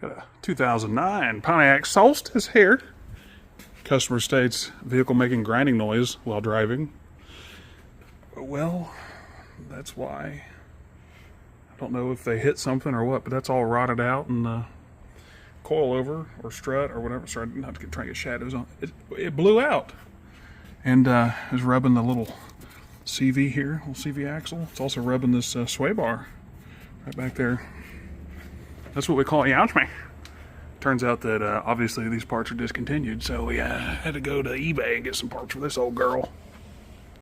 Got a 2009 Pontiac Solstice here. Customer states vehicle making grinding noise while driving. Well, that's why. I don't know if they hit something or what, but that's all rotted out and coil over or strut or whatever. Sorry, not to try and get shadows on it. Blew out, and is rubbing the little CV here, little CV axle. It's also rubbing this sway bar right back there. That's what we call youch me. Turns out that obviously these parts are discontinued, so we had to go to eBay and get some parts for this old girl.